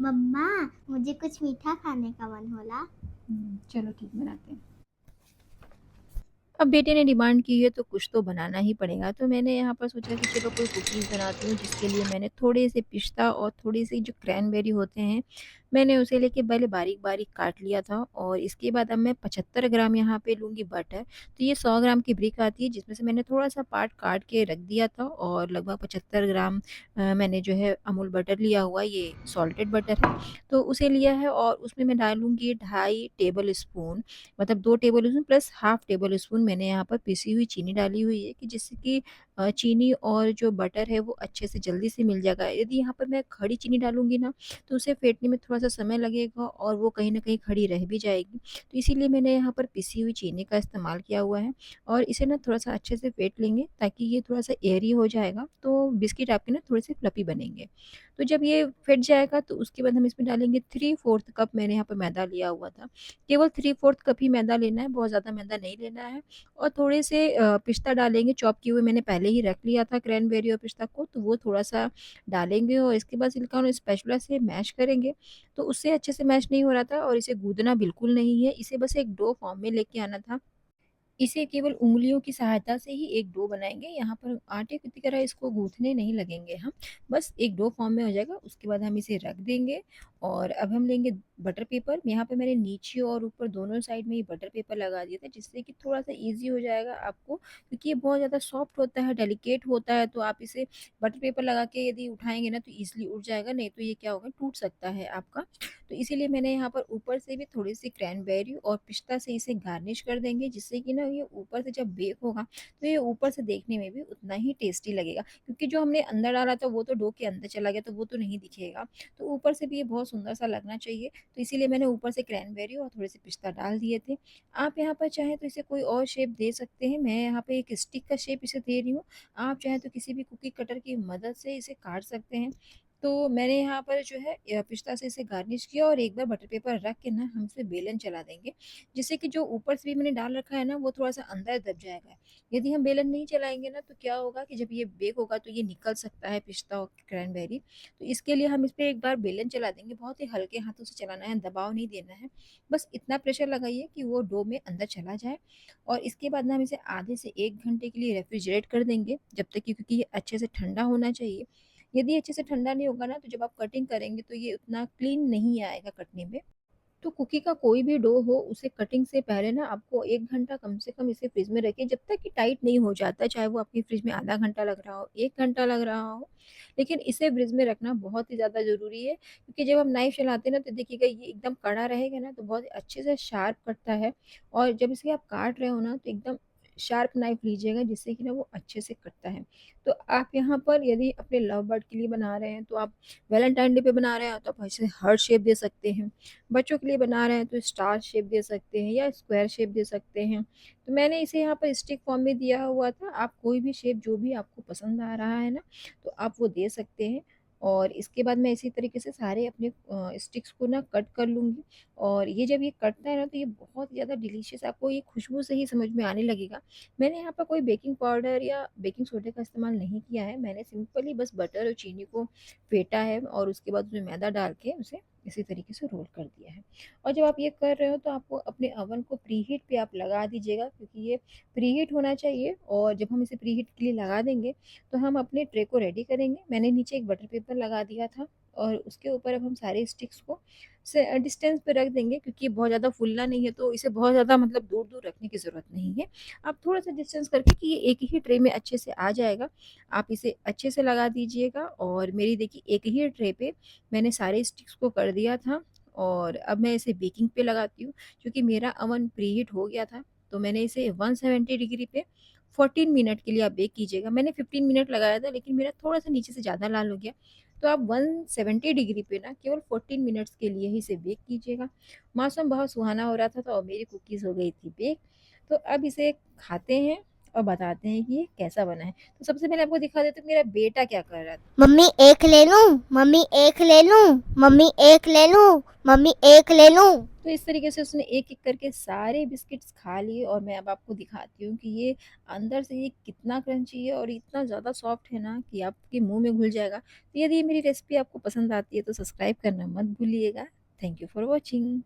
मम्मा, मुझे कुछ मीठा खाने का मन होला। चलो ठीक बनाते हैं। अब बेटे ने डिमांड की है तो कुछ तो बनाना ही पड़ेगा। तो मैंने यहाँ पर सोचा कि चलो कोई कुकीज़ बनाती हूँ, जिसके लिए मैंने थोड़े से पिस्ता और थोड़ी-सी जो क्रैनबेरी होते हैं, मैंने उसे लेके पहले बारीक-बारीक काट लिया था। और इसके बाद अब मैं 75 ग्राम यहाँ पे लूँगी बटर। तो ये 100 ग्राम की ब्रिक आती है, जिसमें से मैंने थोड़ा-सा पार्ट काट के रख दिया था। और लगभग 75 ग्राम मैंने जो है अमूल बटर लिया हुआ है, ये सॉल्टेड बटर है, तो उसे लिया है। और उसमें मैं डालूँगी 2.5 टेबल स्पून, मतलब 2 table spoon plus half table spoon मैंने यहाँ पर पिसी हुई चीनी डाली हुई है, कि जिससे कि चीनी और जो बटर है वो अच्छे से जल्दी से मिल जाएगा। यदि यहाँ पर मैं खड़ी चीनी डालूँगी ना, तो उसे फेंटने में थोड़ा-सा समय लगेगा और वो कहीं न कहीं खड़ी रह भी जाएगी। तो इसीलिए मैंने यहाँ पर पिसी हुई चीनी का इस्तेमाल किया हुआ है। और इसे ना थोड़ा-सा अच्छे से फेंट लेंगे, ताकि ये थोड़ा-सा एयरी हो जाएगा, तो बिस्किट आपके ना थोड़े-से फ्लफ़ी बनेंगे। तो जब ये फेंट जाएगा तो उसके बाद हम इसमें डालेंगे 3/4 कप, मैंने यहाँ पर मैदा लिया हुआ था। केवल 3/4 कप ही मैदा लेना है, बहुत ज़्यादा मैदा नहीं लेना है। और थोड़े से पिस्ता डालेंगे, चॉप किए हुए मैंने पहले ही रख लिया था क्रैनबेरी और पिस्ता को, तो वो थोड़ा-सा डालेंगे। और इसके बाद सिलिकॉन और स्पैचुला से मैश करेंगे। तो उससे अच्छे से मैश नहीं हो रहा था, और इसे गूँदना बिल्कुल नहीं है, इसे बस एक डो फॉर्म में लेके आना था। इसे केवल उँगलियों की सहायता से ही एक डो बनाएँगे, यहाँ पर आटे की तरह इसको गूँथने नहीं लगेंगे हम, बस एक डो फॉर्म में हो जाएगा। उसके बाद हम इसे रख देंगे। और अब हम लेंगे बटर पेपर, यहाँ पे मैंने नीचे और ऊपर दोनों साइड में ये बटर पेपर लगा दिया था, जिससे कि थोड़ा-सा ईज़ी हो जाएगा आपको, क्योंकि ये बहुत ज़्यादा सॉफ्ट होता है, डेलिकेट होता है, तो आप इसे बटर पेपर लगा के यदि उठाएँगे ना, तो ईज़िली उठ जाएगा, नहीं तो ये क्या होगा, टूट सकता है आपका। तो इसीलिए मैंने यहाँ पर ऊपर से भी थोड़ी-सी क्रैनबेरी और पिस्ता से इसे गार्निश कर देंगे, जिससे कि ना ये ऊपर से जब बेक होगा, तो ये ऊपर से देखने में भी उतना ही टेस्टी लगेगा। क्योंकि जो हमने अंदर डाला था वो तो डो के अंदर चला गया, तो वो तो नहीं दिखेगा। तो ऊपर से भी ये बहुत सुंदर-सा लगना चाहिए, तो इसीलिए मैंने ऊपर से क्रैनबेरी और थोड़े-से पिस्ता डाल दिए थे। आप यहाँ पर चाहें तो इसे कोई और शेप दे सकते हैं, मैं यहाँ पे एक स्टिक का शेप इसे दे रही हूँ। आप चाहें तो किसी भी कुकी कटर की मदद से इसे काट सकते हैं। तो मैंने यहाँ पर जो है पिस्ता से इसे गार्निश किया, और एक बार बटर पेपर रख के ना हम इसे बेलन चला देंगे, जिससे कि जो ऊपर से भी मैंने डाल रखा है ना, वो थोड़ा-सा अंदर दब जाएगा। यदि हम बेलन नहीं चलाएँगे ना, तो क्या होगा कि जब ये बेक होगा तो ये निकल सकता है पिस्ता और क्रैनबेरी। तो इसके लिए हम इस पे एक बार बेलन चला देंगे, बहुत ही हल्के हाथों से चलाना है, दबाव नहीं देना है। बस इतना प्रेशर लगाइए कि वो डो में अंदर चला जाए। और इसके बाद ना हम इसे आधे से 1 घंटे के लिए रेफ्रिजरेट कर देंगे, जब तक कि, क्योंकि ये अच्छे से ठंडा होना चाहिए। यदि अच्छे से ठंडा नहीं होगा ना, तो जब आप कटिंग करेंगे तो ये उतना क्लीन नहीं आएगा कटने में। तो कुकी का कोई भी डो हो, उसे कटिंग से पहले ना आपको 1 घंटा कम से कम इसे फ्रिज में रखिए, जब तक कि टाइट नहीं हो जाता, चाहे वो आपकी फ्रिज में आधा घंटा लग रहा हो, 1 घंटा लग रहा हो। लेकिन इसे फ्रिज में रखना बहुत ही ज़्यादा ज़रूरी है, क्योंकि जब हम नाइफ चलाते हैं ना, तो देखिएगा ये एकदम कड़ा रहेगा ना, तो बहुत अच्छे से शार्प कटता है। और जब इसे आप काट रहे हो ना, तो एकदम शार्प नाइफ लीजिएगा, जिससे कि ना वो अच्छे से कटता है। तो आप यहाँ पर यदि अपने लव बर्ड के लिए बना रहे हैं, तो आप वैलेंटाइन डे पे बना रहे हैं, तो आप ऐसे हार्ट शेप दे सकते हैं। बच्चों के लिए बना रहे हैं तो स्टार शेप दे सकते हैं या स्क्वायर शेप दे सकते हैं। तो मैंने इसे यहाँ पर स्टिक फॉर्म में दिया हुआ था, आप कोई भी शेप जो भी आपको पसंद आ रहा है ना, तो आप वो दे सकते हैं। और इसके बाद मैं इसी तरीके से सारे अपने स्टिक्स को ना कट कर लूँगी। और ये जब ये कटता है ना, तो ये बहुत ज़्यादा डिलीशियस, आपको ये खुशबू से ही समझ में आने लगेगा। मैंने यहाँ पर कोई बेकिंग पाउडर या बेकिंग सोडा का इस्तेमाल नहीं किया है, मैंने सिंपली बस बटर और चीनी को फेंटा है, और उसके बाद उसमें मैदा डाल के उसे इसी तरीके से रोल कर दिया है। और जब आप ये कर रहे हो, तो आपको अपने ओवन को प्रीहीट पे आप लगा दीजिएगा, क्योंकि ये प्रीहीट होना चाहिए। और जब हम इसे प्रीहीट के लिए लगा देंगे, तो हम अपने ट्रे को रेडी करेंगे। मैंने नीचे एक बटर पेपर लगा दिया था, और उसके ऊपर अब हम सारे स्टिक्स को से डिस्टेंस पे रख देंगे, क्योंकि बहुत ज़्यादा फूलना नहीं है, तो इसे बहुत ज़्यादा मतलब दूर-दूर रखने की ज़रूरत नहीं है। आप थोड़ा-सा डिस्टेंस करके, कि ये एक ही ट्रे में अच्छे से आ जाएगा, आप इसे अच्छे से लगा दीजिएगा। और मेरी देखिए एक ही ट्रे पे मैंने सारे स्टिक्स को कर दिया था। और अब मैं इसे बेकिंग पे लगाती हूँ, क्योंकि मेरा अवन प्रीहीट हो गया था, तो मैंने इसे 170 डिग्री पे 14 मिनट के लिए आप बेक कीजिएगा। मैंने 15 मिनट लगाया था, लेकिन मेरा थोड़ा-सा नीचे से ज़्यादा लाल हो गया, तो आप 170 डिग्री पे ना केवल 14 मिनट्स के लिए ही इसे बेक कीजिएगा। मौसम बहुत सुहाना हो रहा था, तो और मेरी कुकीज़ हो गई थी बेक। तो अब इसे खाते हैं, और बताते हैं कि ये कैसा बना है। तो सबसे पहले आपको दिखा देती हूँ मेरा बेटा क्या कर रहा था। मम्मी एक ले लूं, मम्मी एक ले लूं, मम्मी एक ले लूं, मम्मी एक ले लूं। तो इस तरीके से उसने एक-एक करके सारे बिस्किट्स खा लिए और मैं अब आपको दिखाती हूँ कि ये अंदर से ये कितना क्रंची है और इतना ज़्यादा सॉफ्ट है ना कि आपके मुँह में घुल जाएगा। तो यदि ये मेरी रेसिपी आपको पसंद आती है तो सब्सक्राइब करना मत भूलिएगा। Thank you for watching.